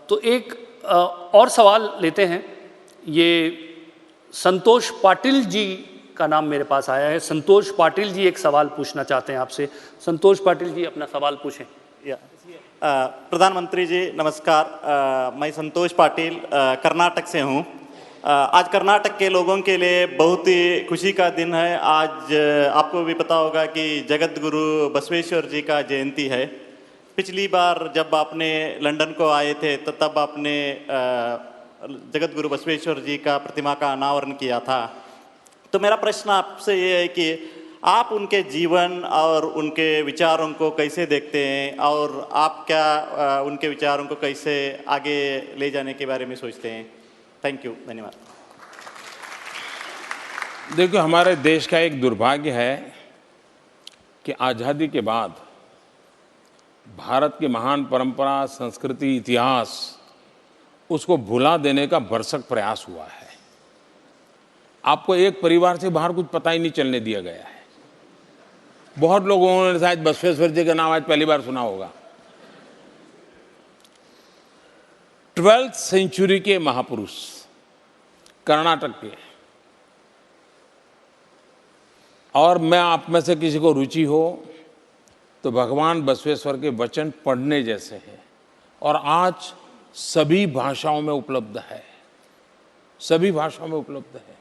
तो एक और सवाल लेते हैं। ये संतोष पाटिल जी का नाम मेरे पास आया है। संतोष पाटिल जी एक सवाल पूछना चाहते हैं आपसे। संतोष पाटिल जी अपना सवाल पूछें। प्रधानमंत्री जी नमस्कार। मैं संतोष पाटिल कर्नाटक से हूँ। आज कर्नाटक के लोगों के लिए बहुत ही खुशी का दिन है। आज आपको भी पता होगा कि जगत गुरु बसवेश्वर जी का जयंती है। पिछली बार जब आपने लंदन को आए थे तो तब आपने जगत गुरु बसवेश्वर जी का प्रतिमा का अनावरण किया था। तो मेरा प्रश्न आपसे ये है कि आप उनके जीवन और उनके विचारों को कैसे देखते हैं और आप क्या उनके विचारों को कैसे आगे ले जाने के बारे में सोचते हैं? थैंक यू, धन्यवाद। देखिए, हमारे देश का एक दुर्भाग्य है कि आज़ादी के बाद भारत की महान परंपरा, संस्कृति, इतिहास उसको भुला देने का भरसक प्रयास हुआ है। आपको एक परिवार से बाहर कुछ पता ही नहीं चलने दिया गया है। बहुत लोगों ने शायद बसवेश्वर जी का नाम आज पहली बार सुना होगा। 12वीं सेंचुरी के महापुरुष कर्नाटक के, और मैं आप में से किसी को रुचि हो तो भगवान बसवेश्वर के वचन पढ़ने जैसे हैं और आज सभी भाषाओं में उपलब्ध है, सभी भाषाओं में उपलब्ध है।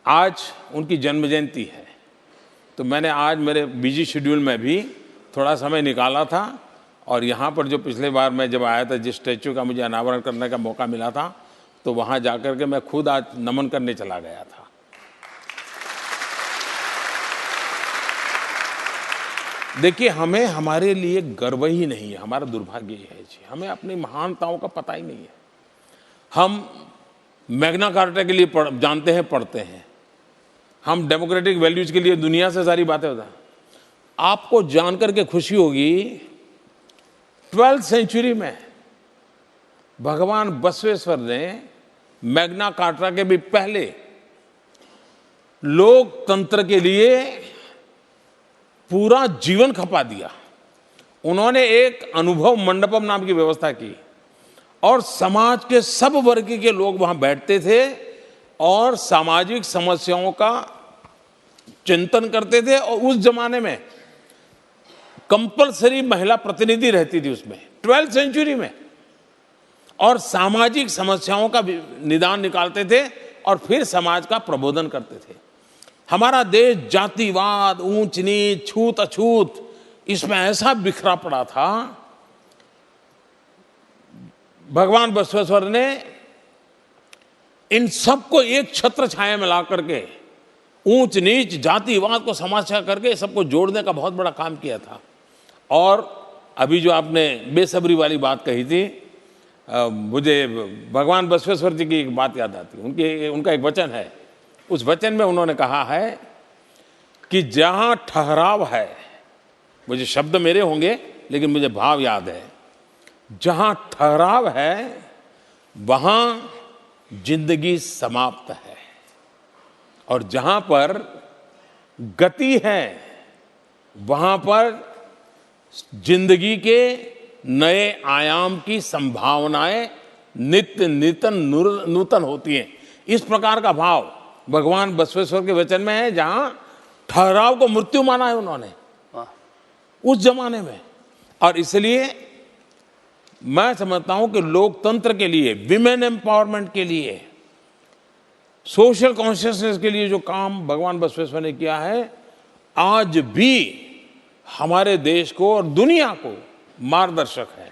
आज उनकी जन्म जयंती है, तो मैंने आज मेरे बिजी शेड्यूल में भी थोड़ा समय निकाला था और यहाँ पर जो पिछले बार मैं जब आया था, जिस स्टैचू का मुझे अनावरण करने का मौका मिला था, तो वहाँ जाकर के मैं खुद आज नमन करने चला गया था। देखिए, हमें हमारे लिए गर्व ही नहीं है, हमारा दुर्भाग्य ही है जी। हमें अपनी महानताओं का पता ही नहीं है। हम मैग्ना कार्टा के लिए जानते हैं, पढ़ते हैं। हम डेमोक्रेटिक वैल्यूज के लिए दुनिया से सारी बातें होता है। आपको जानकर के खुशी होगी 12वीं सेंचुरी में भगवान बसवेश्वर ने मैग्ना कार्टा के भी पहले लोकतंत्र के लिए पूरा जीवन खपा दिया। उन्होंने एक अनुभव मंडपम नाम की व्यवस्था की और समाज के सब वर्ग के लोग वहां बैठते थे और सामाजिक समस्याओं का चिंतन करते थे। और उस जमाने में कंपलसरी महिला प्रतिनिधि रहती थी उसमें 12वीं सेंचुरी में, और सामाजिक समस्याओं का निदान निकालते थे और फिर समाज का प्रबोधन करते थे। हमारा देश जातिवाद, ऊंच नीच, छूत अछूत, इसमें ऐसा बिखरा पड़ा था। भगवान बसवेश्वर ने इन सबको एक छत्र छाया में ला करके ऊंच नीच, जातिवाद को समाप्त करके सबको जोड़ने का बहुत बड़ा काम किया था। और अभी जो आपने बेसब्री वाली बात कही थी, मुझे भगवान बसवेश्वर जी की एक बात याद आती। उनका एक वचन है, उस वचन में उन्होंने कहा है कि जहां ठहराव है, मुझे शब्द मेरे होंगे लेकिन मुझे भाव याद है, जहां ठहराव है वहां जिंदगी समाप्त है, और जहां पर गति है वहां पर जिंदगी के नए आयाम की संभावनाएं नित्य नूतन होती हैं। इस प्रकार का भाव भगवान बसवेश्वर के वचन में है, जहां ठहराव को मृत्यु माना है उन्होंने उस जमाने में। और इसलिए मैं समझता हूं कि लोकतंत्र के लिए, विमेन एम्पावरमेंट के लिए, सोशल कॉन्शियसनेस के लिए जो काम भगवान बसवेश्वर ने किया है, आज भी हमारे देश को और दुनिया को मार्गदर्शक है।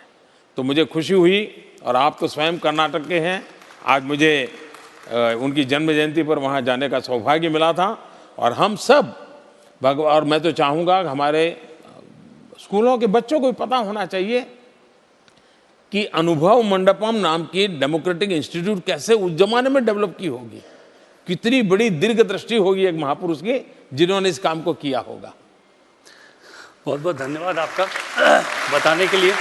तो मुझे खुशी हुई, और आप तो स्वयं कर्नाटक के हैं, आज मुझे उनकी जन्म जयंती पर वहाँ जाने का सौभाग्य मिला था। और हम सब और मैं तो चाहूँगा कि हमारे स्कूलों के बच्चों को भी पता होना चाहिए कि अनुभव मंडपम नाम की डेमोक्रेटिक इंस्टीट्यूट कैसे उस जमाने में डेवलप की होगी, कितनी बड़ी दीर्घ दृष्टि होगी एक महापुरुष की जिन्होंने इस काम को किया होगा। बहुत बहुत धन्यवाद आपका बताने के लिए।